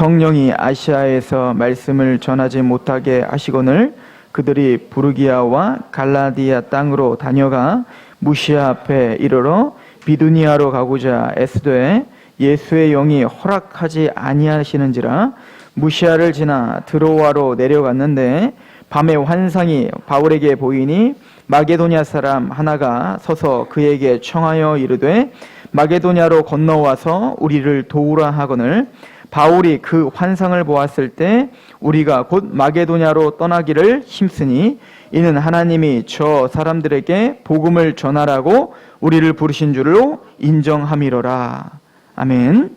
성령이 아시아에서 말씀을 전하지 못하게 하시거늘 그들이 부르기아와 갈라디아 땅으로 다녀가 무시아 앞에 이르러 비두니아로 가고자 애쓰되 예수의 영이 허락하지 아니하시는지라 무시아를 지나 드로아로 내려갔는데 밤에 환상이 바울에게 보이니 마게도냐 사람 하나가 서서 그에게 청하여 이르되 마게도냐로 건너와서 우리를 도우라 하거늘 바울이 그 환상을 보았을 때 우리가 곧 마게도냐로 떠나기를 힘쓰니 이는 하나님이 저 사람들에게 복음을 전하라고 우리를 부르신 줄로 인정함이로라. 아멘.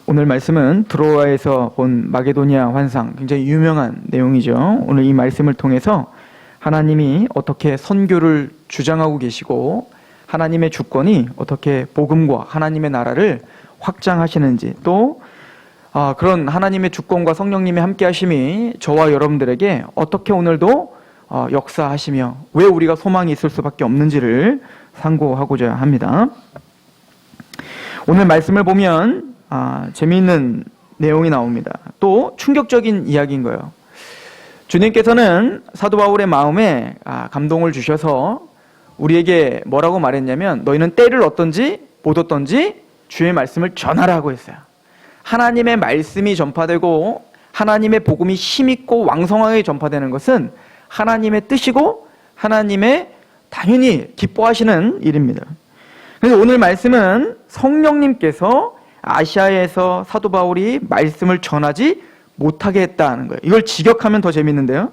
오늘 말씀은 드로아에서 본 마게도냐 환상, 굉장히 유명한 내용이죠. 오늘 이 말씀을 통해서 하나님이 어떻게 선교를 주장하고 계시고 하나님의 주권이 어떻게 복음과 하나님의 나라를 확장하시는지, 또 그런 하나님의 주권과 성령님의 함께 하심이 저와 여러분들에게 어떻게 오늘도 역사하시며 왜 우리가 소망이 있을 수밖에 없는지를 상고하고자 합니다. 오늘 말씀을 보면 재미있는 내용이 나옵니다. 또 충격적인 이야기인 거예요. 주님께서는 사도 바울의 마음에 감동을 주셔서 우리에게 뭐라고 말했냐면 너희는 때를 얻든지 못 얻든지 주의 말씀을 전하라고 했어요. 하나님의 말씀이 전파되고 하나님의 복음이 힘있고 왕성하게 전파되는 것은 하나님의 뜻이고 하나님의 당연히 기뻐하시는 일입니다. 그래서 오늘 말씀은 성령님께서 아시아에서 사도 바울이 말씀을 전하지 못하게 했다는 거예요. 이걸 직역하면 더 재밌는데요.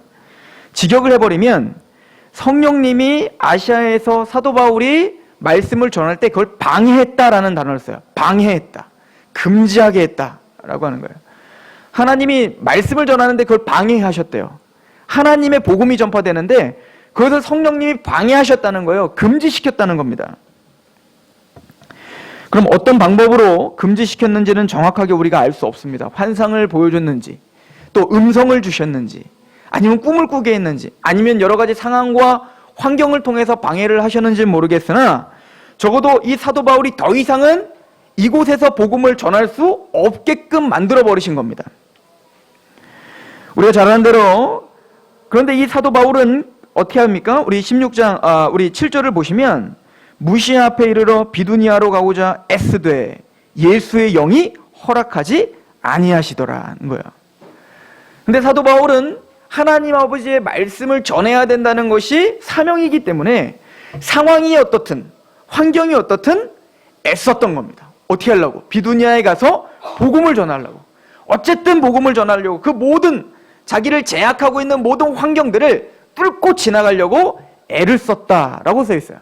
직역을 해버리면 성령님이 아시아에서 사도 바울이 말씀을 전할 때 그걸 방해했다라는 단어를 써요. 방해했다. 금지하게 했다라고 하는 거예요. 하나님이 말씀을 전하는데 그걸 방해하셨대요. 하나님의 복음이 전파되는데 그것을 성령님이 방해하셨다는 거예요. 금지시켰다는 겁니다. 그럼 어떤 방법으로 금지시켰는지는 정확하게 우리가 알 수 없습니다. 환상을 보여줬는지, 또 음성을 주셨는지, 아니면 꿈을 꾸게 했는지, 아니면 여러 가지 상황과 환경을 통해서 방해를 하셨는지는 모르겠으나 적어도 이 사도 바울이 더 이상은 이곳에서 복음을 전할 수 없게끔 만들어 버리신 겁니다. 우리가 잘 아는 대로, 그런데 이 사도 바울은 어떻게 합니까? 우리 16장, 우리 7절을 보시면 무시아 앞에 이르러 비두니아로 가고자 애쓰되 예수의 영이 허락하지 아니하시더라는 거예요. 근데 사도 바울은 하나님 아버지의 말씀을 전해야 된다는 것이 사명이기 때문에 상황이 어떻든 환경이 어떻든 애썼던 겁니다. 어떻게 하려고? 비두니아에 가서 복음을 전하려고. 어쨌든 복음을 전하려고 그 모든 자기를 제약하고 있는 모든 환경들을 뚫고 지나가려고 애를 썼다라고 써 있어요.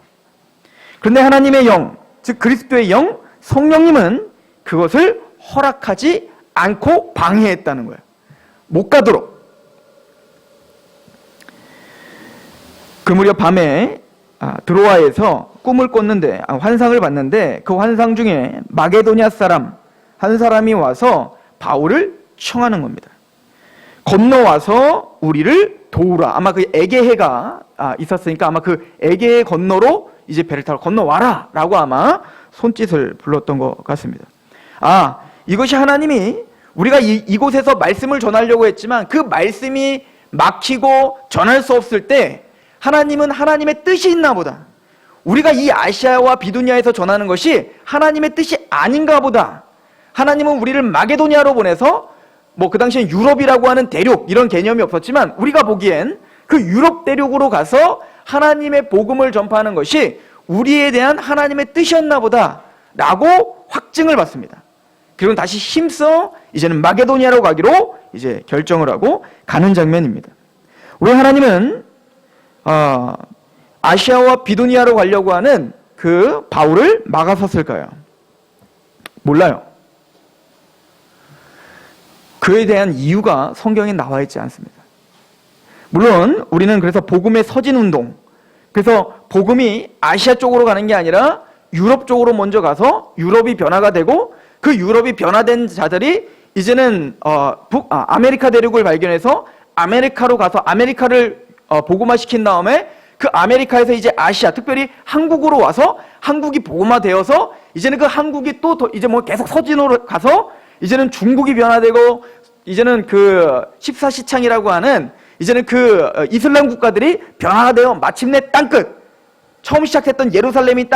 그런데 하나님의 영, 즉 그리스도의 영, 성령님은 그것을 허락하지 않고 방해했다는 거예요. 못 가도록. 그 무렵 밤에 드로아에서 꿈을 꿨는데 환상을 봤는데 그 환상 중에 마게도냐 사람 한 사람이 와서 바울을 청하는 겁니다. 건너와서 우리를 도우라. 아마 그 에게해가 있었으니까 아마 그 에게해 건너로 이제 배를 타고 건너와라 라고 아마 손짓을 불렀던 것 같습니다. 이것이 하나님이 우리가 이곳에서 말씀을 전하려고 했지만 그 말씀이 막히고 전할 수 없을 때 하나님은 하나님의 뜻이 있나 보다. 우리가 이 아시아와 비두니아에서 전하는 것이 하나님의 뜻이 아닌가 보다. 하나님은 우리를 마게도니아로 보내서 그 당시엔 유럽이라고 하는 대륙 이런 개념이 없었지만 우리가 보기엔 그 유럽 대륙으로 가서 하나님의 복음을 전파하는 것이 우리에 대한 하나님의 뜻이었나 보다 라고 확증을 받습니다. 그리고 다시 힘써 이제는 마게도니아로 가기로 이제 결정을 하고 가는 장면입니다. 왜 하나님은 아시아와 비두니아로 가려고 하는 그 바울을 막아섰을까요? 몰라요. 그에 대한 이유가 성경에 나와 있지 않습니다. 물론 우리는 그래서 복음의 서진운동, 그래서 복음이 아시아 쪽으로 가는 게 아니라 유럽 쪽으로 먼저 가서 유럽이 변화가 되고 그 유럽이 변화된 자들이 이제는 아메리카 대륙을 발견해서 아메리카로 가서 아메리카를 복음화시킨 다음에 그 아메리카에서 이제 아시아, 특별히 한국으로 와서 한국이 복음화되어서 이제는 그 한국이 또 이제 뭐 계속 서진으로 가서 이제는 중국이 변화되고 이제는 그 14시창이라고 하는 이제는 그 이슬람 국가들이 변화되어 마침내 땅끝, 처음 시작했던 예루살렘이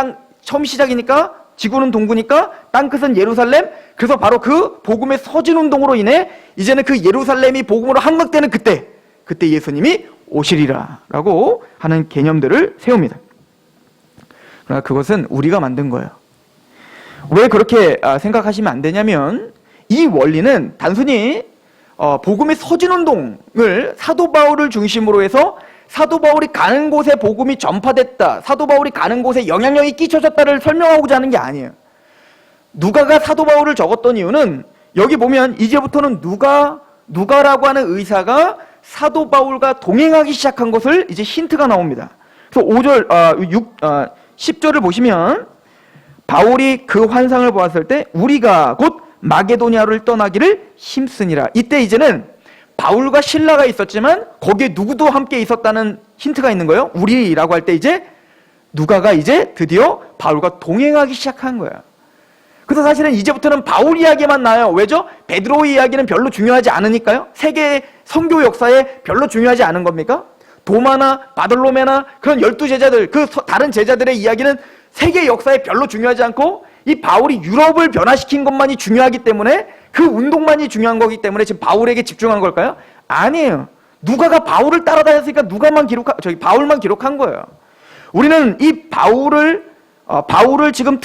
처음 시작이니까 지구는 동구니까 땅끝은 예루살렘. 그래서 바로 그 복음의 서진 운동으로 인해 이제는 그 예루살렘이 복음으로 함락되는 그때 예수님이 오시리라라고 하는 개념들을 세웁니다. 그러나 그것은 우리가 만든 거예요. 왜 그렇게 생각하시면 안 되냐면 이 원리는 단순히 복음의 서진운동을 사도 바울을 중심으로 해서 사도 바울이 가는 곳에 복음이 전파됐다, 사도 바울이 가는 곳에 영향력이 끼쳐졌다를 설명하고자 하는 게 아니에요. 누가가 사도 바울을 적었던 이유는 여기 보면 이제부터는 누가라고 하는 의사가 사도 바울과 동행하기 시작한 것을 이제 힌트가 나옵니다. 그래서 10절을 보시면 바울이 그 환상을 보았을 때 우리가 곧 마게도냐를 떠나기를 힘쓰니라. 이때 이제는 바울과 실라가 있었지만 거기에 누구도 함께 있었다는 힌트가 있는 거예요. 우리라고 할 때 이제 누가가 이제 드디어 바울과 동행하기 시작한 거예요. 그래서 사실은 이제부터는 바울 이야기만 나요. 왜죠? 베드로 이야기는 별로 중요하지 않으니까요. 세계의 선교 역사에 별로 중요하지 않은 겁니까? 도마나 바돌로메나 그런 12제자들, 그 다른 제자들의 이야기는 세계 역사에 별로 중요하지 않고 이 바울이 유럽을 변화시킨 것만이 중요하기 때문에 그 운동만이 중요한 거기 때문에 지금 바울에게 집중한 걸까요? 아니에요. 누가가 바울을 따라다녔으니까 바울만 기록한 거예요. 우리는 이 바울을 지금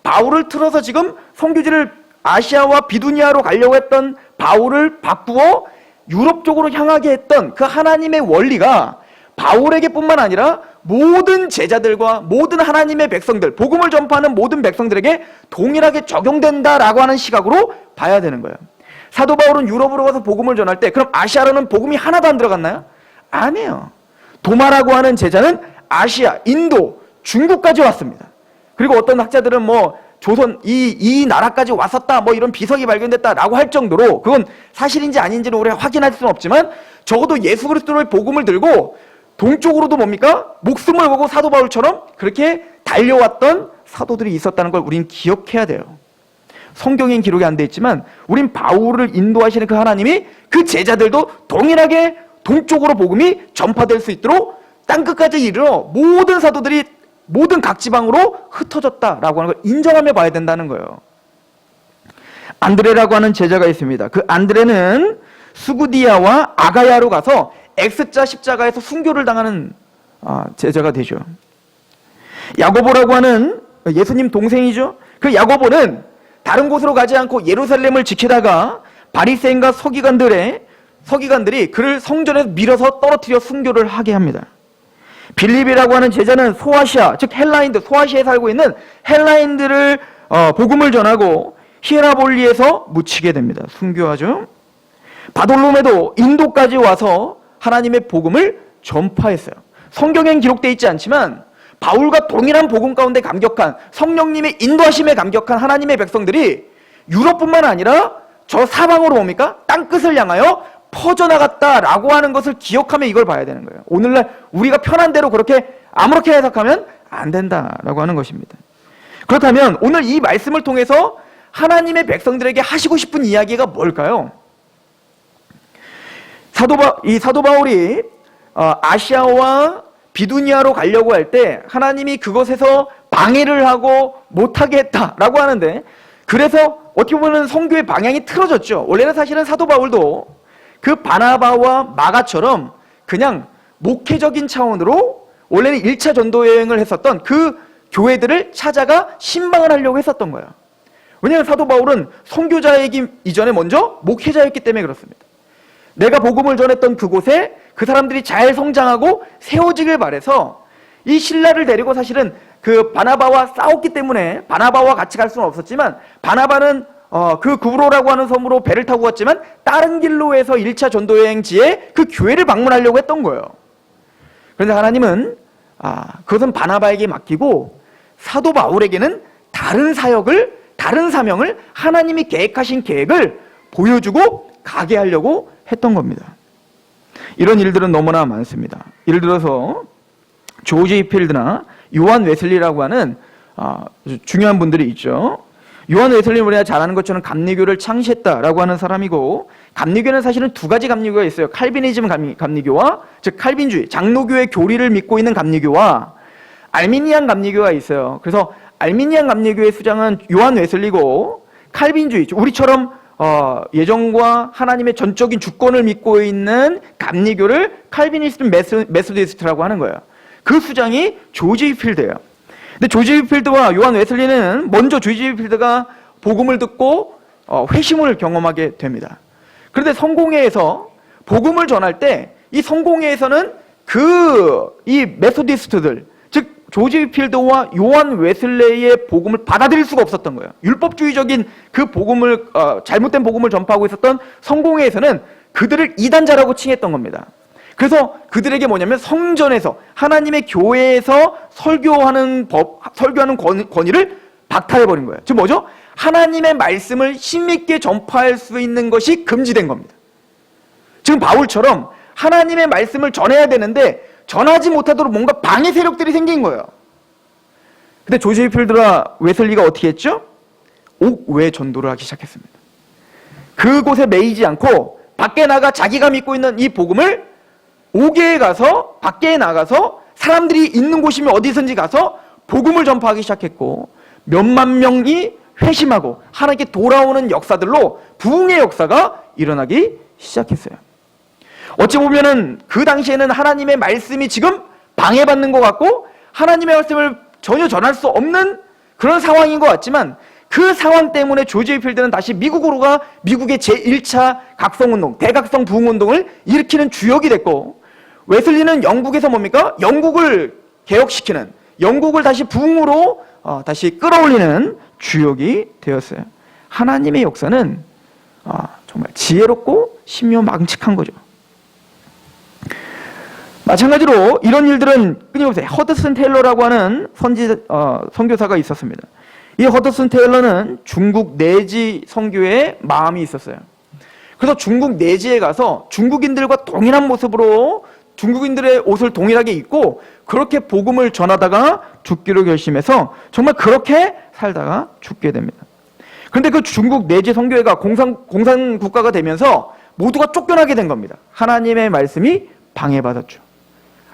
바울을 틀어서 지금 선교지를 아시아와 비두니아로 가려고 했던 바울을 바꾸어 유럽 쪽으로 향하게 했던 그 하나님의 원리가 바울에게 뿐만 아니라 모든 제자들과 모든 하나님의 백성들, 복음을 전파하는 모든 백성들에게 동일하게 적용된다라고 하는 시각으로 봐야 되는 거예요. 사도 바울은 유럽으로 가서 복음을 전할 때 그럼 아시아로는 복음이 하나도 안 들어갔나요? 아니에요. 도마라고 하는 제자는 아시아, 인도, 중국까지 왔습니다. 그리고 어떤 학자들은 뭐 조선 이 나라까지 왔었다 뭐 이런 비석이 발견됐다라고 할 정도로 그건 사실인지 아닌지는 우리가 확인할 수는 없지만 적어도 예수 그리스도의 복음을 들고 동쪽으로도 뭡니까? 목숨을 걸고 사도 바울처럼 그렇게 달려왔던 사도들이 있었다는 걸 우린 기억해야 돼요. 성경엔 기록이 안 돼 있지만 우린 바울을 인도하시는 그 하나님이 그 제자들도 동일하게 동쪽으로 복음이 전파될 수 있도록 땅끝까지 이르러 모든 사도들이 모든 각 지방으로 흩어졌다라고 하는 걸 인정하며 봐야 된다는 거예요. 안드레라고 하는 제자가 있습니다. 그 안드레는 수구디아와 아가야로 가서 X자 십자가에서 순교를 당하는 제자가 되죠. 야고보라고 하는 예수님 동생이죠. 그 야고보는 다른 곳으로 가지 않고 예루살렘을 지키다가 바리새인과 서기관들이 그를 성전에서 밀어서 떨어뜨려 순교를 하게 합니다. 빌립이라고 하는 제자는 소아시아, 즉 헬라인들, 소아시아에 살고 있는 헬라인들을 복음을 전하고 히에라볼리에서 묻히게 됩니다. 순교하죠. 바돌로메도 인도까지 와서 하나님의 복음을 전파했어요. 성경엔 기록되어 있지 않지만 바울과 동일한 복음 가운데 감격한 성령님의 인도하심에 감격한 하나님의 백성들이 유럽뿐만 아니라 저 사방으로 뭡니까? 땅끝을 향하여 퍼져나갔다라고 하는 것을 기억하며 이걸 봐야 되는 거예요. 오늘날 우리가 편한 대로 그렇게 아무렇게 해석하면 안 된다라고 하는 것입니다. 그렇다면 오늘 이 말씀을 통해서 하나님의 백성들에게 하시고 싶은 이야기가 뭘까요? 사도 바울이 아시아와 비두니아로 가려고 할 때 하나님이 그것에서 방해를 하고 못하게 했다라고 하는데 그래서 어떻게 보면 선교의 방향이 틀어졌죠. 원래는 사실은 사도 바울도 그 바나바와 마가처럼 그냥 목회적인 차원으로 원래는 1차 전도 여행을 했었던 그 교회들을 찾아가 신방을 하려고 했었던 거예요. 왜냐하면 사도 바울은 선교자이기 이전에 먼저 목회자였기 때문에 그렇습니다. 내가 복음을 전했던 그곳에 그 사람들이 잘 성장하고 세워지길 바라서 이 신라를 데리고 사실은 그 바나바와 싸웠기 때문에 바나바와 같이 갈 수는 없었지만 바나바는 그 구브로라고 하는 섬으로 배를 타고 갔지만 다른 길로 해서 1차 전도여행지에 그 교회를 방문하려고 했던 거예요. 그런데 하나님은 그것은 바나바에게 맡기고 사도 바울에게는 다른 사역을, 다른 사명을 하나님이 계획하신 계획을 보여주고 가게 하려고 했던 겁니다. 이런 일들은 너무나 많습니다. 예를 들어서 조지 필드나 요한 웨슬리라고 하는 중요한 분들이 있죠. 요한 웨슬리는 우리가 잘 아는 것처럼 감리교를 창시했다라고 하는 사람이고, 감리교는 사실은 두 가지 감리교가 있어요. 칼비니즘 감리교와, 즉 칼빈주의, 장로교의 교리를 믿고 있는 감리교와 알미니안 감리교가 있어요. 그래서 알미니안 감리교의 수장은 요한 웨슬리고, 칼빈주의, 우리처럼 예정과 하나님의 전적인 주권을 믿고 있는 감리교를 칼비니스트 메소디스트라고 하는 거예요. 그 수장이 조지 휘필드예요. 근데 조지 휘필드와 요한 웨슬리는 먼저 조지 휘필드가 복음을 듣고 회심을 경험하게 됩니다. 그런데 성공회에서 복음을 전할 때 이 성공회에서는 이 메소디스트들, 즉 조지 휘필드와 요한 웨슬레이의 복음을 받아들일 수가 없었던 거예요. 율법주의적인 그 복음을 잘못된 복음을 전파하고 있었던 성공회에서는 그들을 이단자라고 칭했던 겁니다. 그래서 그들에게 뭐냐면 성전에서, 하나님의 교회에서 설교하는 권위를 박탈해버린 거예요. 즉 뭐죠? 하나님의 말씀을 신밌게 전파할 수 있는 것이 금지된 겁니다. 지금 바울처럼 하나님의 말씀을 전해야 되는데 전하지 못하도록 뭔가 방해 세력들이 생긴 거예요. 근데 조지 휘필드와 웨슬리가 어떻게 했죠? 옥외 전도를 하기 시작했습니다. 그곳에 매이지 않고 밖에 나가 자기가 믿고 있는 이 복음을 옥외에 가서, 밖에 나가서 사람들이 있는 곳이면 어디선지 가서 복음을 전파하기 시작했고, 몇만 명이 회심하고 하나님께 돌아오는 역사들로 부흥의 역사가 일어나기 시작했어요. 어찌 보면은 그 당시에는 하나님의 말씀이 지금 방해받는 것 같고 하나님의 말씀을 전혀 전할 수 없는 그런 상황인 것 같지만, 그 상황 때문에 조지 휘필드는 다시 미국으로 가 미국의 제1차 각성운동, 대각성 부흥운동을 일으키는 주역이 됐고, 웨슬리는 영국에서 뭡니까? 영국을 개혁시키는, 영국을 다시 부흥으로 다시 끌어올리는 주역이 되었어요. 하나님의 역사는 정말 지혜롭고 신묘망측한 거죠. 마찬가지로 이런 일들은 끊임없이 허드슨 테일러라고 하는 선교사가 있었습니다. 이 허드슨 테일러는 중국 내지 선교에 마음이 있었어요. 그래서 중국 내지에 가서 중국인들과 동일한 모습으로 중국인들의 옷을 동일하게 입고 그렇게 복음을 전하다가 죽기로 결심해서 정말 그렇게 살다가 죽게 됩니다. 그런데 그 중국 내지 선교회가 공산 국가가 되면서 모두가 쫓겨나게 된 겁니다. 하나님의 말씀이 방해받았죠.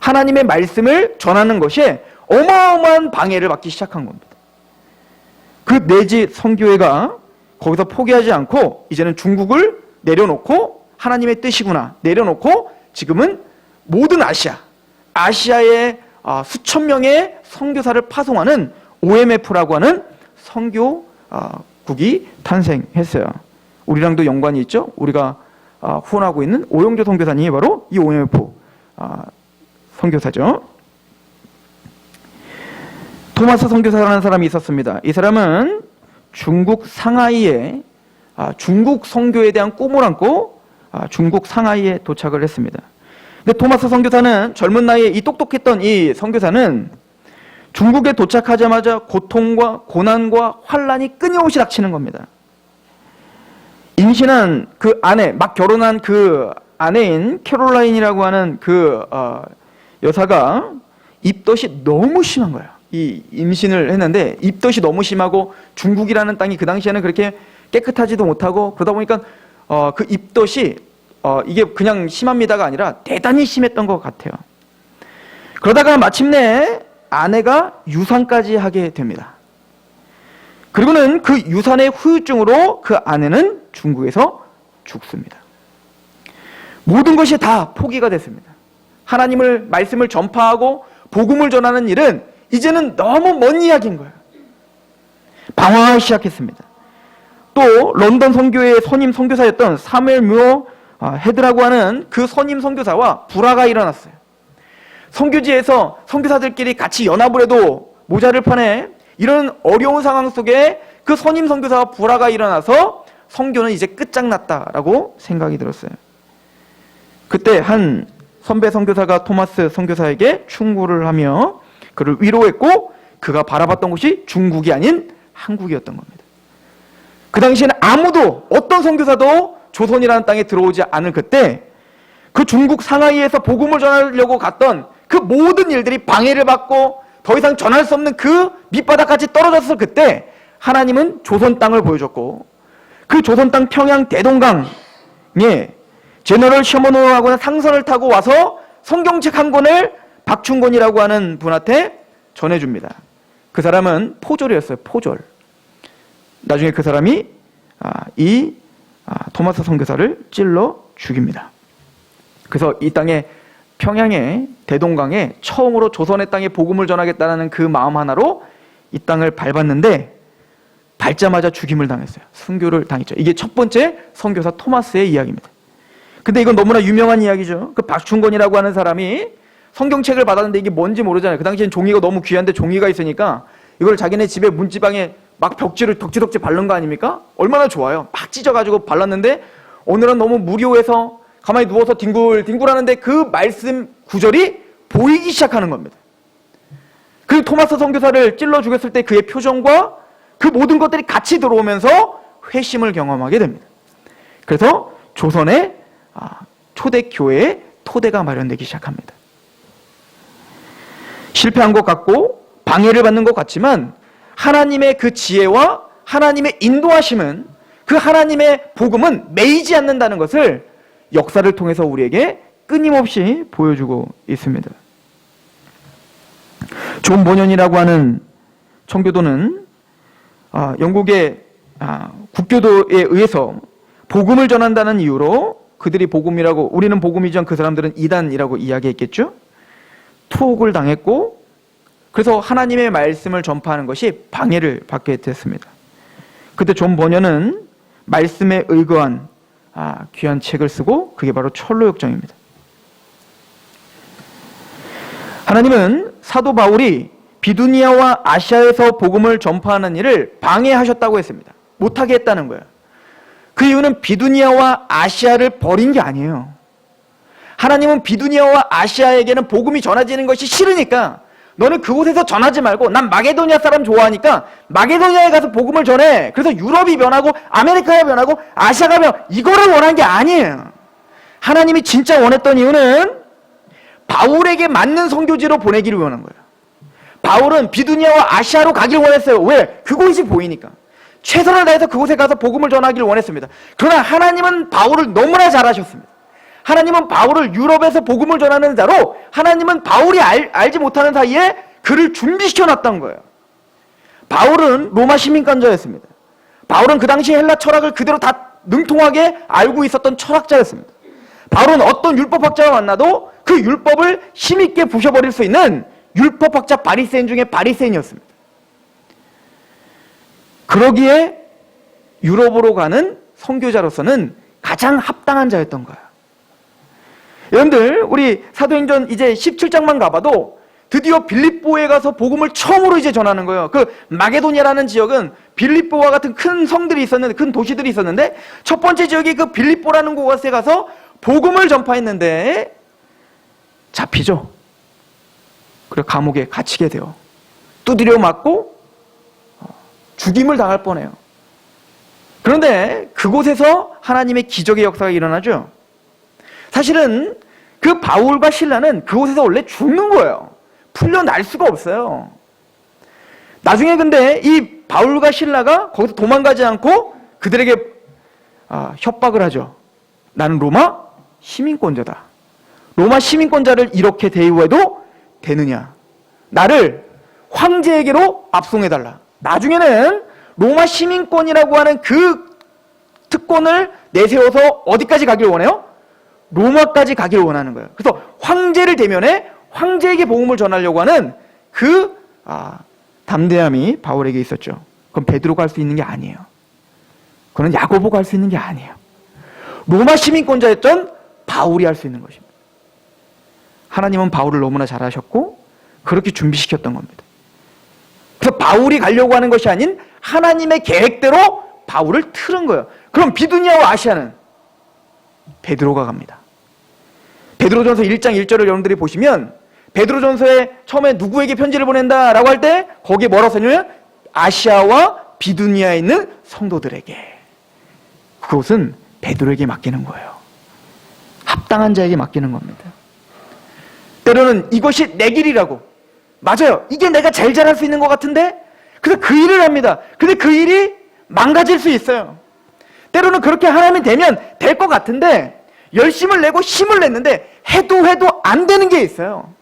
하나님의 말씀을 전하는 것에 어마어마한 방해를 받기 시작한 겁니다. 그 내지 선교회가 거기서 포기하지 않고 이제는 중국을 내려놓고, 하나님의 뜻이구나 내려놓고 지금은 모든 아시아에 수천 명의 선교사를 파송하는 OMF라고 하는 선교국이 탄생했어요. 우리랑도 연관이 있죠. 우리가 후원하고 있는 오영조 선교사님이 바로 이 OMF 선교사죠. 토마스 선교사라는 사람이 있었습니다. 이 사람은 중국 상하이에 중국 선교에 대한 꿈을 안고 중국 상하이에 도착을 했습니다. 근데 토마스 선교사는 젊은 나이에 이 똑똑했던 이 선교사는 중국에 도착하자마자 고통과 고난과 환란이 끊임없이 닥치는 겁니다. 임신한 그 아내, 막 결혼한 그 아내인 캐롤라인이라고 하는 그 여사가 입덧이 너무 심한 거예요. 이 임신을 했는데 입덧이 너무 심하고 중국이라는 땅이 그 당시에는 그렇게 깨끗하지도 못하고 그러다 보니까 그 입덧이 이게 그냥 심합니다가 아니라 대단히 심했던 것 같아요. 그러다가 마침내 아내가 유산까지 하게 됩니다. 그리고는 그 유산의 후유증으로 그 아내는 중국에서 죽습니다. 모든 것이 다 포기가 됐습니다. 하나님을 말씀을 전파하고 복음을 전하는 일은 이제는 너무 먼 이야기인 거예요. 방황하기 시작했습니다. 또 런던 선교회의 선임 선교사였던 사무엘 뮤어 헤드라고 하는 그 선임 선교사와 불화가 일어났어요. 선교지에서 선교사들끼리 같이 연합을 해도 모자를 판에 이런 어려운 상황 속에 그 선임 선교사와 불화가 일어나서 선교는 이제 끝장났다라고 생각이 들었어요. 그때 한 선배 선교사가 토마스 선교사에게 충고를 하며 그를 위로했고, 그가 바라봤던 곳이 중국이 아닌 한국이었던 겁니다. 그 당시에는 아무도, 어떤 선교사도 조선이라는 땅에 들어오지 않을 그때 그 중국 상하이에서 복음을 전하려고 갔던 그 모든 일들이 방해를 받고 더 이상 전할 수 없는 그 밑바닥까지 떨어졌을 그때 하나님은 조선 땅을 보여줬고, 그 조선 땅 평양 대동강에 제너럴 셔먼호라고 상선을 타고 와서 성경책 한 권을 박충곤이라고 하는 분한테 전해줍니다. 그 사람은 포졸이었어요. 포졸. 나중에 그 사람이 토마스 선교사를 찔러 죽입니다. 그래서 이 땅에 평양의 대동강에 처음으로 조선의 땅에 복음을 전하겠다는 그 마음 하나로 이 땅을 밟았는데 밟자마자 죽임을 당했어요. 순교를 당했죠. 이게 첫 번째 선교사 토마스의 이야기입니다. 근데 이건 너무나 유명한 이야기죠. 그 박충곤이라고 하는 사람이 성경책을 받았는데 이게 뭔지 모르잖아요. 그 당시엔 종이가 너무 귀한데 종이가 있으니까 이걸 자기네 집에 문지방에 막 벽지를 덕지덕지 바른 거 아닙니까? 얼마나 좋아요. 막 찢어가지고 발랐는데 오늘은 너무 무료해서 가만히 누워서 뒹굴하는데 그 말씀 구절이 보이기 시작하는 겁니다. 그 토마스 선교사를 찔러 죽였을 때 그의 표정과 그 모든 것들이 같이 들어오면서 회심을 경험하게 됩니다. 그래서 조선의 초대교회의 토대가 마련되기 시작합니다. 실패한 것 같고 방해를 받는 것 같지만 하나님의 그 지혜와 하나님의 인도하심은, 그 하나님의 복음은 매이지 않는다는 것을 역사를 통해서 우리에게 끊임없이 보여주고 있습니다. 존 버년이라고 하는 청교도는 영국의 국교도에 의해서 복음을 전한다는 이유로 그들이 복음이라고, 우리는 복음이지만 그 사람들은 이단이라고 이야기했겠죠. 투옥을 당했고, 그래서 하나님의 말씀을 전파하는 것이 방해를 받게 됐습니다. 그때 존 버년은 말씀에 의거한 귀한 책을 쓰고, 그게 바로 철로역정입니다. 하나님은 사도 바울이 비두니아와 아시아에서 복음을 전파하는 일을 방해하셨다고 했습니다. 못하게 했다는 거예요. 그 이유는 비두니아와 아시아를 버린 게 아니에요. 하나님은 비두니아와 아시아에게는 복음이 전해지는 것이 싫으니까 너는 그곳에서 전하지 말고, 난 마게도니아 사람 좋아하니까 마게도니아에 가서 복음을 전해. 그래서 유럽이 변하고 아메리카가 변하고 아시아가 이거를 원한 게 아니에요. 하나님이 진짜 원했던 이유는 바울에게 맞는 선교지로 보내기를 원한 거예요. 바울은 비두니아와 아시아로 가기를 원했어요. 왜? 그곳이 보이니까. 최선을 다해서 그곳에 가서 복음을 전하기를 원했습니다. 그러나 하나님은 바울을 너무나 잘하셨습니다. 하나님은 바울을 유럽에서 복음을 전하는 자로, 하나님은 바울이 알지 못하는 사이에 그를 준비시켜 놨던 거예요. 바울은 로마 시민권자였습니다. 바울은 그 당시 헬라 철학을 그대로 다 능통하게 알고 있었던 철학자였습니다. 바울은 어떤 율법학자가 만나도 그 율법을 힘있게 부셔버릴 수 있는 율법학자 바리새인 중에 바리새인이었습니다. 그러기에 유럽으로 가는 선교자로서는 가장 합당한 자였던 거예요. 여러분들, 우리 사도행전 이제 17장만 가봐도 드디어 빌립보에 가서 복음을 처음으로 이제 전하는 거예요. 그 마게도니아라는 지역은 빌립보와 같은 큰 성들이 있었는데, 큰 도시들이 있었는데, 첫 번째 지역이 그 빌립보라는 곳에 가서 복음을 전파했는데 잡히죠. 그리고 감옥에 갇히게 돼요. 두드려 맞고 죽임을 당할 뻔해요. 그런데 그곳에서 하나님의 기적의 역사가 일어나죠. 사실은 그 바울과 실라는 그곳에서 원래 죽는 거예요. 풀려날 수가 없어요. 나중에 근데 이 바울과 실라가 거기서 도망가지 않고 그들에게 협박을 하죠. 나는 로마 시민권자다. 로마 시민권자를 이렇게 대우해도 되느냐. 나를 황제에게로 압송해달라. 나중에는 로마 시민권이라고 하는 그 특권을 내세워서 어디까지 가길 원해요? 로마까지 가기를 원하는 거예요. 그래서 황제를 대면해 황제에게 복음을 전하려고 하는 그 담대함이 바울에게 있었죠. 그건 베드로가 할 수 있는 게 아니에요. 그건 야고보가 할 수 있는 게 아니에요. 로마 시민권자였던 바울이 할 수 있는 것입니다. 하나님은 바울을 너무나 잘하셨고 그렇게 준비시켰던 겁니다. 그래서 바울이 가려고 하는 것이 아닌 하나님의 계획대로 바울을 틀은 거예요. 그럼 비두니아와 아시아는 베드로가 갑니다. 베드로전서 1장 1절을 여러분들이 보시면 베드로전서에 처음에 누구에게 편지를 보낸다라고 할 때 거기에 뭐라고 써있냐면 아시아와 비두니아에 있는 성도들에게. 그것은 베드로에게 맡기는 거예요. 합당한 자에게 맡기는 겁니다. 때로는 이것이 내 길이라고, 맞아요. 이게 내가 제일 잘할 수 있는 것 같은데? 그래서 그 일을 합니다. 근데 그 일이 망가질 수 있어요. 때로는 그렇게 하나님이 되면 될 것 같은데 열심을 내고 힘을 냈는데 해도 안 되는 게 있어요.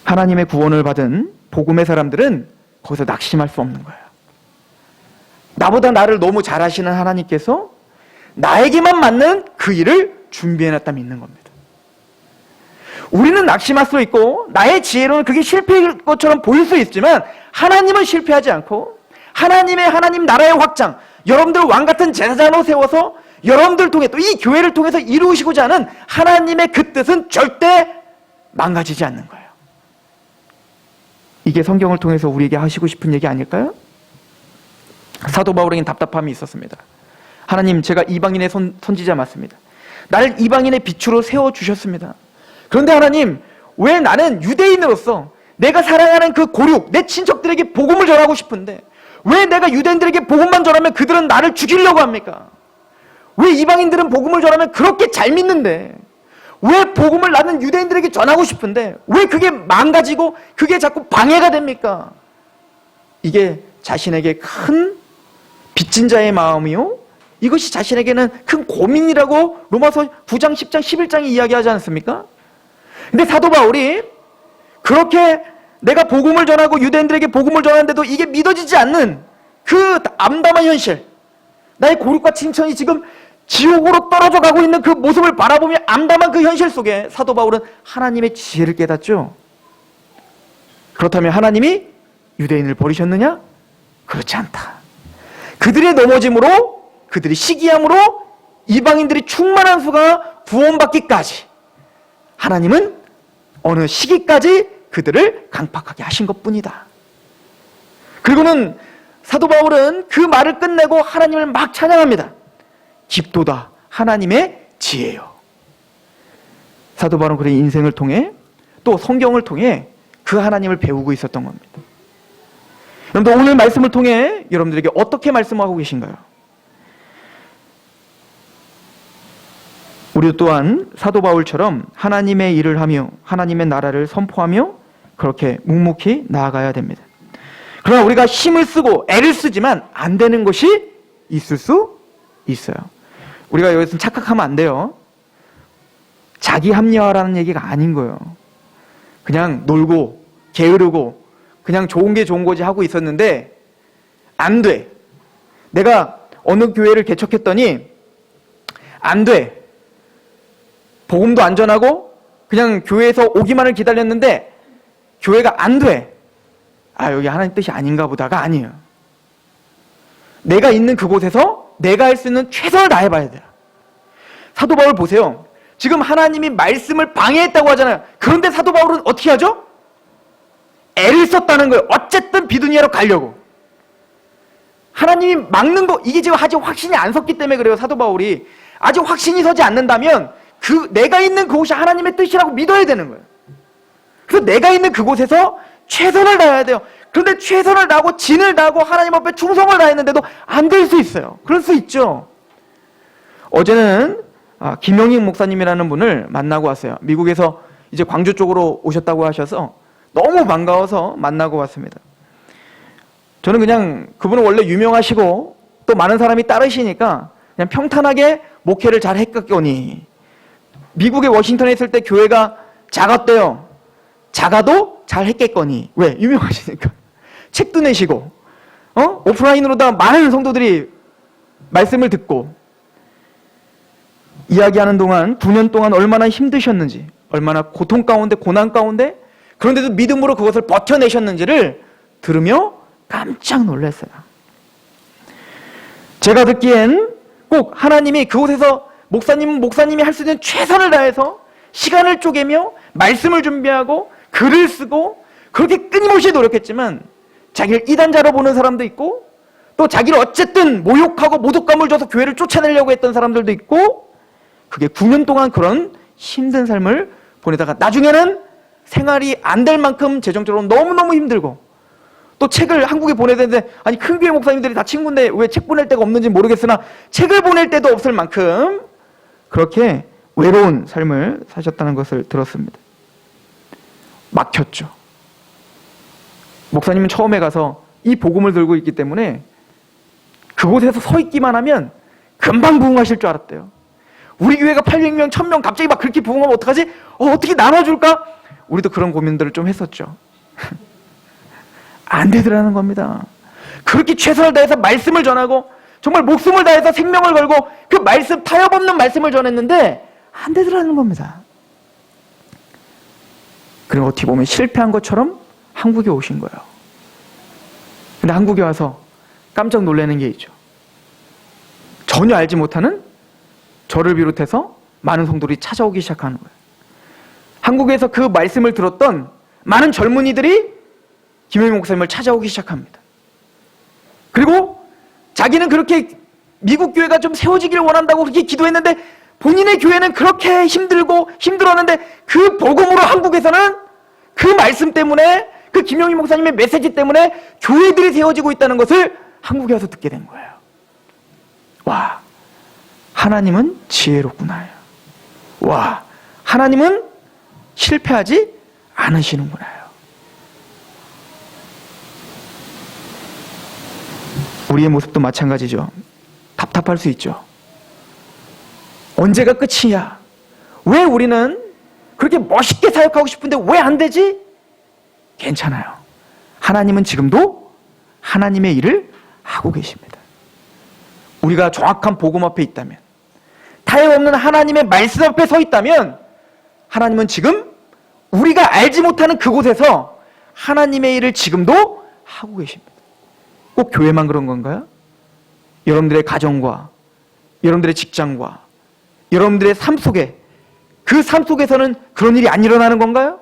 하나님의 구원을 받은 복음의 사람들은 거기서 낙심할 수 없는 거예요. 나보다 나를 너무 잘하시는 하나님께서 나에게만 맞는 그 일을 준비해놨다 믿는 겁니다. 우리는 낙심할 수 있고 나의 지혜로는 그게 실패일 것처럼 보일 수 있지만 하나님은 실패하지 않고 하나님 나라의 확장, 여러분들 왕같은 제사장으로 세워서 여러분들 통해 또 이 교회를 통해서 이루시고자 하는 하나님의 그 뜻은 절대 망가지지 않는 거예요. 이게 성경을 통해서 우리에게 하시고 싶은 얘기 아닐까요? 사도 바울에겐 답답함이 있었습니다. 하나님, 제가 이방인의 선지자 맞습니다. 나를 이방인의 빛으로 세워주셨습니다. 그런데 하나님, 왜 나는 유대인으로서 내가 사랑하는 그 고륙, 내 친척들에게 복음을 전하고 싶은데 왜 내가 유대인들에게 복음만 전하면 그들은 나를 죽이려고 합니까? 왜 이방인들은 복음을 전하면 그렇게 잘 믿는데 왜 복음을 나는 유대인들에게 전하고 싶은데 왜 그게 망가지고 그게 자꾸 방해가 됩니까? 이게 자신에게 큰 빚진 자의 마음이요, 이것이 자신에게는 큰 고민이라고 로마서 9장, 10장, 11장이 이야기하지 않습니까? 근데 사도 바울이 그렇게 내가 복음을 전하고 유대인들에게 복음을 전하는데도 이게 믿어지지 않는 그 암담한 현실, 나의 고륙과 친천이 지금 지옥으로 떨어져 가고 있는 그 모습을 바라보며 암담한 그 현실 속에 사도 바울은 하나님의 지혜를 깨닫죠. 그렇다면 하나님이 유대인을 버리셨느냐? 그렇지 않다. 그들의 넘어짐으로, 그들이 시기함으로 이방인들이 충만한 수가 구원받기까지 하나님은 어느 시기까지 그들을 강팍하게 하신 것뿐이다. 그리고는 사도 바울은 그 말을 끝내고 하나님을 막 찬양합니다. 깊도다 하나님의 지혜요. 사도 바울은 그의 인생을 통해 또 성경을 통해 그 하나님을 배우고 있었던 겁니다. 여러분들, 오늘 말씀을 통해 여러분들에게 어떻게 말씀하고 계신가요? 우리도 또한 사도 바울처럼 하나님의 일을 하며 하나님의 나라를 선포하며 그렇게 묵묵히 나아가야 됩니다. 그러나 우리가 힘을 쓰고 애를 쓰지만 안 되는 것이 있을 수 있어요. 우리가 여기서 착각하면 안 돼요. 자기 합리화라는 얘기가 아닌 거예요. 그냥 놀고 게으르고 그냥 좋은 게 좋은 거지 하고 있었는데 안 돼. 내가 어느 교회를 개척했더니 안 돼. 복음도 안 전하고 그냥 교회에서 오기만을 기다렸는데 교회가 안 돼. 아, 여기 하나님 뜻이 아닌가 보다가 아니에요. 내가 있는 그곳에서 내가 할 수 있는 최선을 다해봐야 돼요. 사도 바울 보세요. 지금 하나님이 말씀을 방해했다고 하잖아요. 그런데 사도 바울은 어떻게 하죠? 애를 썼다는 거예요. 어쨌든 비두니아로 가려고. 하나님이 막는 거, 이게 지금 아직 확신이 안 섰기 때문에 그래요. 사도 바울이 아직 확신이 서지 않는다면 내가 있는 그곳이 하나님의 뜻이라고 믿어야 되는 거예요. 그래서 내가 있는 그곳에서 최선을 다해야 돼요. 그런데 최선을 다하고 진을 다하고 하나님 앞에 충성을 다했는데도 안 될 수 있어요. 그럴 수 있죠. 어제는 김영익 목사님이라는 분을 만나고 왔어요. 미국에서 이제 광주 쪽으로 오셨다고 하셔서 너무 반가워서 만나고 왔습니다. 저는 그냥 그분은 원래 유명하시고 또 많은 사람이 따르시니까 그냥 평탄하게 목회를 잘 했겠거니, 미국의 워싱턴에 있을 때 교회가 작았대요. 작아도 잘 했겠거니. 왜? 유명하시니까. 책도 내시고 오프라인으로 다 많은 성도들이 말씀을 듣고 이야기하는 동안 9년 동안 얼마나 힘드셨는지, 얼마나 고통 가운데 고난 가운데 그런데도 믿음으로 그것을 버텨내셨는지를 들으며 깜짝 놀랐어요. 제가 듣기엔 꼭 하나님이 그곳에서 목사님이 할 수 있는 최선을 다해서 시간을 쪼개며 말씀을 준비하고 글을 쓰고 그렇게 끊임없이 노력했지만 자기를 이단자로 보는 사람도 있고 또 자기를 어쨌든 모욕하고 모독감을 줘서 교회를 쫓아내려고 했던 사람들도 있고, 그게 9년 동안 그런 힘든 삶을 보내다가 나중에는 생활이 안 될 만큼 재정적으로 너무너무 힘들고 또 책을 한국에 보내야 되는데, 아니 큰 교회 목사님들이 다 친구인데 왜 책 보낼 데가 없는지 모르겠으나 책을 보낼 데도 없을 만큼 그렇게 외로운 삶을 사셨다는 것을 들었습니다. 막혔죠. 목사님은 처음에 가서 이 복음을 들고 있기 때문에 그곳에서 서 있기만 하면 금방 부흥하실 줄 알았대요. 우리 교회가 800명, 1000명 갑자기 막 그렇게 부흥하면 어떡하지? 어떻게 나눠줄까? 우리도 그런 고민들을 좀 했었죠. 안 되더라는 겁니다. 그렇게 최선을 다해서 말씀을 전하고 정말 목숨을 다해서 생명을 걸고 그 말씀, 타협 없는 말씀을 전했는데 안 되더라는 겁니다. 그리고 어떻게 보면 실패한 것처럼 한국에 오신 거예요. 근데 한국에 와서 깜짝 놀라는 게 있죠. 전혀 알지 못하는 저를 비롯해서 많은 성도들이 찾아오기 시작하는 거예요. 한국에서 그 말씀을 들었던 많은 젊은이들이 김영희 목사님을 찾아오기 시작합니다. 그리고 자기는 그렇게 미국 교회가 좀 세워지기를 원한다고 그렇게 기도했는데 본인의 교회는 그렇게 힘들고 힘들었는데 그 복음으로 한국에서는 그 말씀 때문에 그 김영희 목사님의 메시지 때문에 교회들이 세워지고 있다는 것을 한국에 와서 듣게 된 거예요. 와, 하나님은 지혜롭구나. 와, 하나님은 실패하지 않으시는구나요. 우리의 모습도 마찬가지죠. 답답할 수 있죠. 언제가 끝이야? 왜 우리는 그렇게 멋있게 사역하고 싶은데 왜 안 되지? 괜찮아요. 하나님은 지금도 하나님의 일을 하고 계십니다. 우리가 정확한 복음 앞에 있다면, 타협 없는 하나님의 말씀 앞에 서 있다면 하나님은 지금 우리가 알지 못하는 그곳에서 하나님의 일을 지금도 하고 계십니다. 꼭 교회만 그런 건가요? 여러분들의 가정과 여러분들의 직장과 여러분들의 삶 속에, 그 삶 속에서는 그런 일이 안 일어나는 건가요?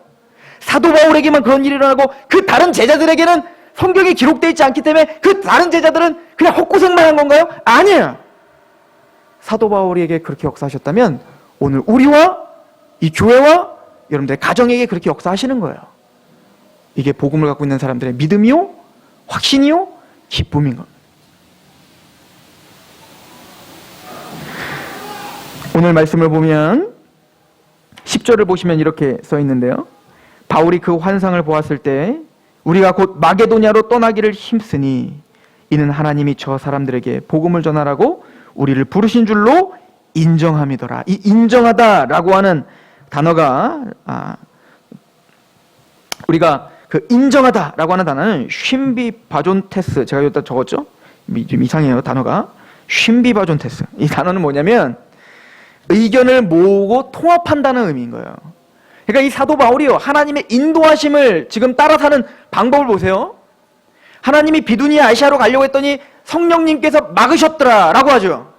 사도 바울에게만 그런 일이 일어나고 그 다른 제자들에게는 성경에 기록되어 있지 않기 때문에 그 다른 제자들은 그냥 헛고생만 한 건가요? 아니에요. 사도 바울에게 그렇게 역사하셨다면 오늘 우리와 이 교회와 여러분들의 가정에게 그렇게 역사하시는 거예요. 이게 복음을 갖고 있는 사람들의 믿음이요, 확신이요, 기쁨인 겁니다. 오늘 말씀을 보면 10절을 보시면 이렇게 써 있는데요. 바울이 그 환상을 보았을 때 우리가 곧 마게도냐로 떠나기를 힘쓰니 이는 하나님이 저 사람들에게 복음을 전하라고 우리를 부르신 줄로 인정함이더라. 이 인정하다라고 하는 단어가 우리가 그 인정하다라고 하는 단어는 쉼비바존테스, 제가 여기다 적었죠? 좀 이상해요, 단어가. 쉼비바존테스. 이 단어는 뭐냐면 의견을 모으고 통합한다는 의미인 거예요. 그러니까 이 사도 바울이요, 하나님의 인도하심을 지금 따라 사는 방법을 보세요. 하나님이 비두니아 아시아로 가려고 했더니 성령님께서 막으셨더라 라고 하죠.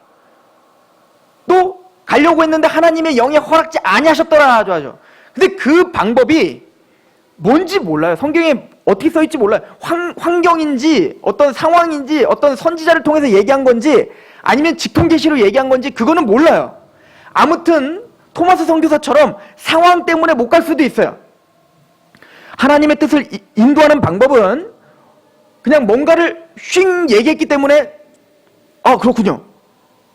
또 가려고 했는데 하나님의 영에 허락지 아니하셨더라 하죠. 근데 그 방법이 뭔지 몰라요. 성경에 어떻게 써있지 몰라요. 환경인지 어떤 상황인지 어떤 선지자를 통해서 얘기한 건지 아니면 직통계시로 얘기한 건지 그거는 몰라요. 아무튼 토마스 선교사처럼 상황 때문에 못 갈 수도 있어요. 하나님의 뜻을 인도하는 방법은 그냥 뭔가를 쉥 얘기했기 때문에 그렇군요.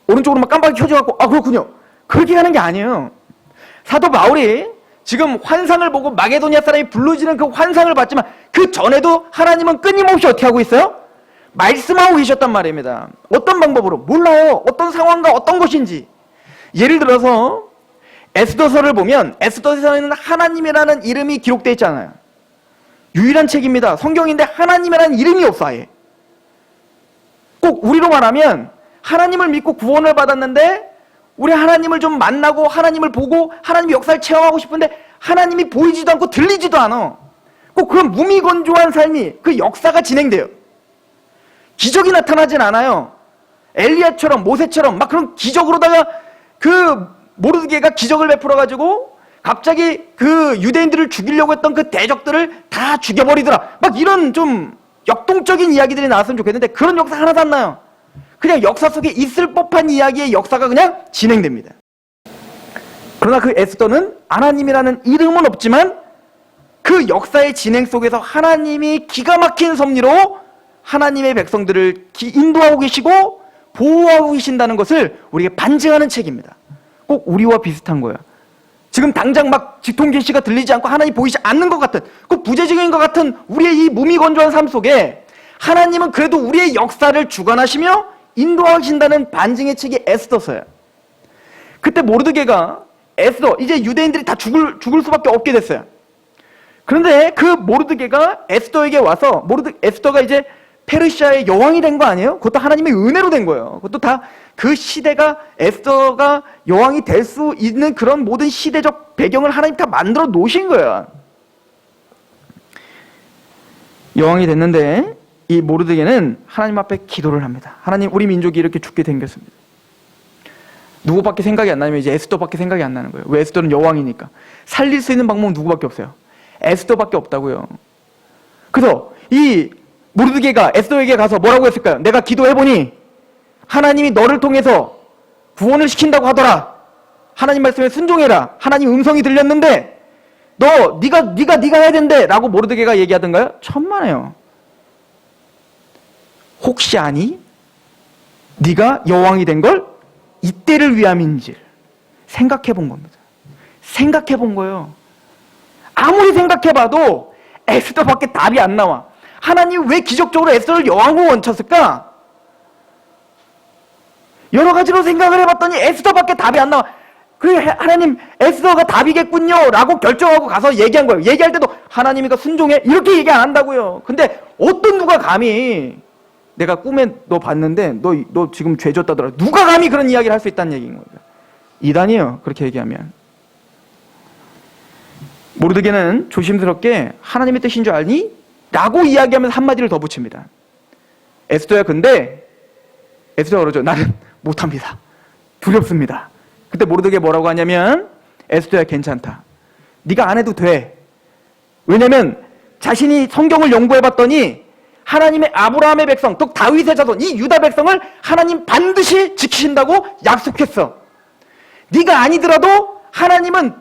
오른쪽으로 막 깜빡이 켜져갖고 그렇군요. 그렇게 하는 게 아니에요. 사도 바울이 지금 환상을 보고 마게도니아 사람이 불러지는 그 환상을 봤지만 그 전에도 하나님은 끊임없이 어떻게 하고 있어요? 말씀하고 계셨단 말입니다. 어떤 방법으로? 몰라요. 어떤 상황과 어떤 것인지. 예를 들어서 에스더서를 보면 에스더서에는 하나님이라는 이름이 기록되어 있잖아요. 유일한 책입니다. 성경인데 하나님이라는 이름이 없어 아예. 꼭 우리로 말하면 하나님을 믿고 구원을 받았는데 우리 하나님을 좀 만나고 하나님을 보고 하나님의 역사를 체험하고 싶은데 하나님이 보이지도 않고 들리지도 않아. 꼭 그런 무미건조한 삶이 그 역사가 진행돼요. 기적이 나타나진 않아요. 엘리야처럼 모세처럼 막 그런 기적으로다가 그 모르드게가 기적을 베풀어가지고 갑자기 그 유대인들을 죽이려고 했던 그 대적들을 다 죽여버리더라. 막 이런 좀 역동적인 이야기들이 나왔으면 좋겠는데 그런 역사 하나도 안 나요. 그냥 역사 속에 있을 법한 이야기의 역사가 그냥 진행됩니다. 그러나 그 에스더는 하나님이라는 이름은 없지만 그 역사의 진행 속에서 하나님이 기가 막힌 섭리로 하나님의 백성들을 인도하고 계시고 보호하고 계신다는 것을 우리에게 반증하는 책입니다. 꼭 우리와 비슷한 거예요. 지금 당장 막 직통 계시가 들리지 않고 하나님 보이지 않는 것 같은 그 부재중인 것 같은 우리의 이 무미건조한 삶 속에 하나님은 그래도 우리의 역사를 주관하시며 인도하신다는 반증의 책이 에스더서예요. 그때 모르드게가 에스더, 이제 유대인들이 다 죽을 수밖에 없게 됐어요. 그런데 그 모르드게가 에스더에게 와서 에스더가 이제 페르시아의 여왕이 된 거 아니에요? 그것도 하나님의 은혜로 된 거예요. 그것도 다 그 시대가 에스더가 여왕이 될 수 있는 그런 모든 시대적 배경을 하나님 다 만들어 놓으신 거예요. 여왕이 됐는데 이 모르드게는 하나님 앞에 기도를 합니다. 하나님, 우리 민족이 이렇게 죽게 생겼습니다. 누구밖에 생각이 안 나면 이제 에스더밖에 생각이 안 나는 거예요. 왜? 에스더는 여왕이니까. 살릴 수 있는 방법은 누구밖에 없어요. 에스더밖에 없다고요. 그래서 이 모르드게가 에스더에게 가서 뭐라고 했을까요? 내가 기도해보니 하나님이 너를 통해서 구원을 시킨다고 하더라. 하나님 말씀에 순종해라. 하나님 음성이 들렸는데 네가 해야 된대 라고 모르드게가 얘기하던가요? 천만에요. 혹시 아니? 네가 여왕이 된 걸 이때를 위함인지 생각해 본 겁니다. 생각해 본 거예요. 아무리 생각해봐도 에스더밖에 답이 안 나와. 하나님 왜 기적적으로 에스더를 여왕으로 얹혔을까? 여러 가지로 생각을 해봤더니 에스더밖에 답이 안 나와. 그래, 하나님 에스더가 답이겠군요 라고 결정하고 가서 얘기한 거예요. 얘기할 때도 하나님이가 순종해 이렇게 얘기 안 한다고요. 근데 어떤 누가 감히 내가 꿈에 너 봤는데 너 지금 죄 졌다더라. 누가 감히 그런 이야기를 할 수 있다는 얘기인 거예요. 이단이에요. 그렇게 얘기하면. 모르드게는 조심스럽게 하나님의 뜻인 줄 아니? 라고 이야기하면서 한마디를 더 붙입니다. 에스더야, 근데 에스더가 그러죠. 나는 못합니다. 두렵습니다. 그때 모르드게 뭐라고 하냐면 에스더야, 괜찮다. 네가 안 해도 돼. 왜냐면 자신이 성경을 연구해봤더니 하나님의 아브라함의 백성, 또 다윗의 자손, 이 유다 백성을 하나님 반드시 지키신다고 약속했어. 네가 아니더라도 하나님은,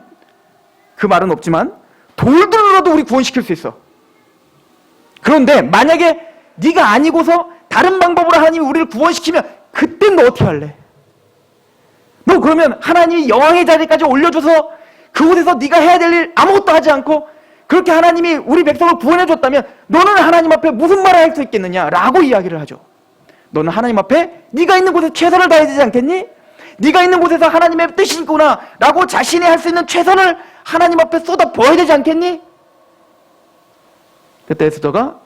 그 말은 없지만 돌들로라도 우리 구원시킬 수 있어. 그런데 만약에 네가 아니고서 다른 방법으로 하나님이 우리를 구원시키면 그땐 너 어떻게 할래? 너 그러면 하나님이 여왕의 자리까지 올려줘서 그곳에서 네가 해야 될 일 아무것도 하지 않고 그렇게 하나님이 우리 백성을 구원해줬다면 너는 하나님 앞에 무슨 말을 할 수 있겠느냐 라고 이야기를 하죠. 너는 하나님 앞에 네가 있는 곳에 최선을 다해야 되지 않겠니? 네가 있는 곳에서 하나님의 뜻이구나 라고 자신이 할 수 있는 최선을 하나님 앞에 쏟아 부어야 되지 않겠니? 그때 에스더가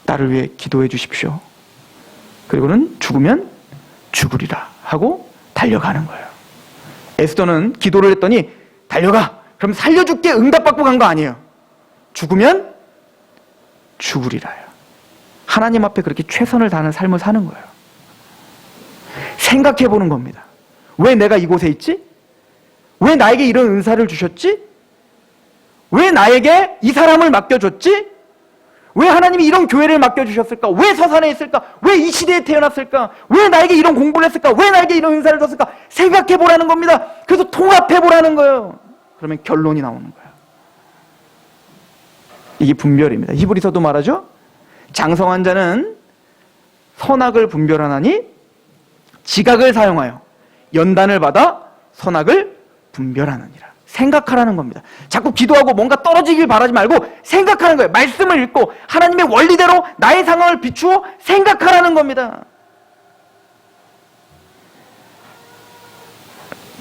나를 위해 기도해 주십시오. 그리고는 죽으면 죽으리라 하고 달려가는 거예요. 에스더는 기도를 했더니 달려가. 그럼 살려줄게 응답받고 간 거 아니에요. 죽으면 죽으리라요. 하나님 앞에 그렇게 최선을 다하는 삶을 사는 거예요. 생각해 보는 겁니다. 왜 내가 이곳에 있지? 왜 나에게 이런 은사를 주셨지? 왜 나에게 이 사람을 맡겨줬지? 왜 하나님이 이런 교회를 맡겨주셨을까? 왜 서산에 있을까? 왜 이 시대에 태어났을까? 왜 나에게 이런 공부를 했을까? 왜 나에게 이런 은사를 줬을까? 생각해 보라는 겁니다. 그래서 통합해 보라는 거예요. 그러면 결론이 나오는 거예요. 이게 분별입니다. 히브리서도 말하죠. 장성한 자는 선악을 분별하나니 지각을 사용하여 연단을 받아 선악을 분별하느니라. 생각하라는 겁니다. 자꾸 기도하고 뭔가 떨어지길 바라지 말고 생각하는 거예요. 말씀을 읽고 하나님의 원리대로 나의 상황을 비추어 생각하라는 겁니다.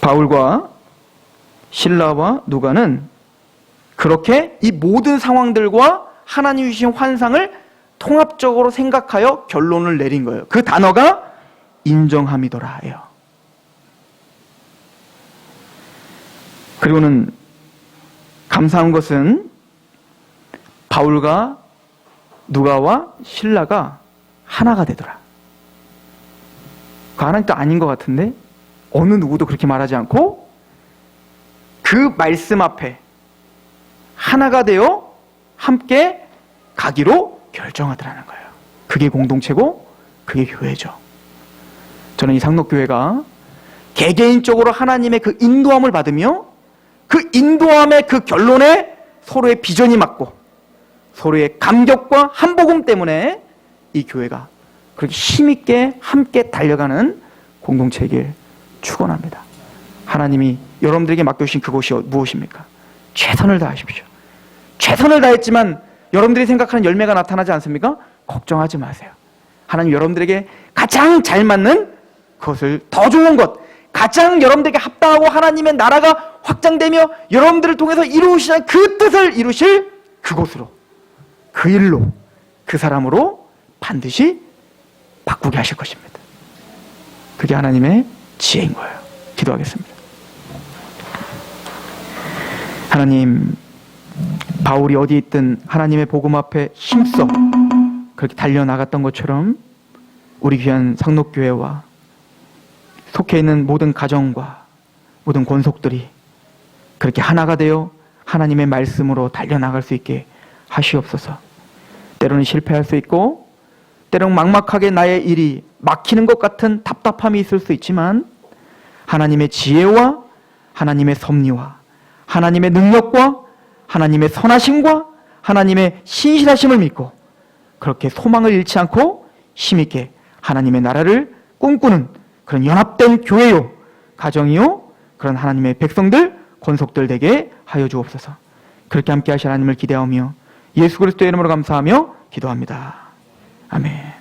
바울과 실라와 누가는 그렇게 이 모든 상황들과 하나님이 주신 환상을 통합적으로 생각하여 결론을 내린 거예요. 그 단어가 인정함이더라예요. 그리고는 감사한 것은 바울과 누가와 실라가 하나가 되더라. 그 하나는 또 아닌 것 같은데 어느 누구도 그렇게 말하지 않고 그 말씀 앞에 하나가 되어 함께 가기로 결정하더라는 거예요. 그게 공동체고 그게 교회죠. 저는 이 상록교회가 개개인적으로 하나님의 그 인도함을 받으며 그 인도함의 그 결론에 서로의 비전이 맞고 서로의 감격과 한복음 때문에 이 교회가 그렇게 힘있게 함께 달려가는 공동체이길 축원합니다. 하나님이 여러분들에게 맡겨주신 그것이 무엇입니까? 최선을 다하십시오. 최선을 다했지만 여러분들이 생각하는 열매가 나타나지 않습니까? 걱정하지 마세요. 하나님 여러분들에게 가장 잘 맞는 그것을, 더 좋은 것, 가장 여러분들에게 합당하고 하나님의 나라가 확장되며 여러분들을 통해서 이루시는 그 뜻을 이루실 그곳으로, 그 일로, 그 사람으로 반드시 바꾸게 하실 것입니다. 그게 하나님의 지혜인 거예요. 기도하겠습니다. 하나님, 바울이 어디 있든 하나님의 복음 앞에 힘써 그렇게 달려나갔던 것처럼 우리 귀한 상록교회와 속해 있는 모든 가정과 모든 권속들이 그렇게 하나가 되어 하나님의 말씀으로 달려나갈 수 있게 하시옵소서. 때로는 실패할 수 있고 때로는 막막하게 나의 일이 막히는 것 같은 답답함이 있을 수 있지만 하나님의 지혜와 하나님의 섭리와 하나님의 능력과 하나님의 선하심과 하나님의 신실하심을 믿고 그렇게 소망을 잃지 않고 힘있게 하나님의 나라를 꿈꾸는 그런 연합된 교회요, 가정이요, 그런 하나님의 백성들, 권속들 되게 하여 주옵소서. 그렇게 함께 하실 하나님을 기대하며 예수 그리스도의 이름으로 감사하며 기도합니다. 아멘.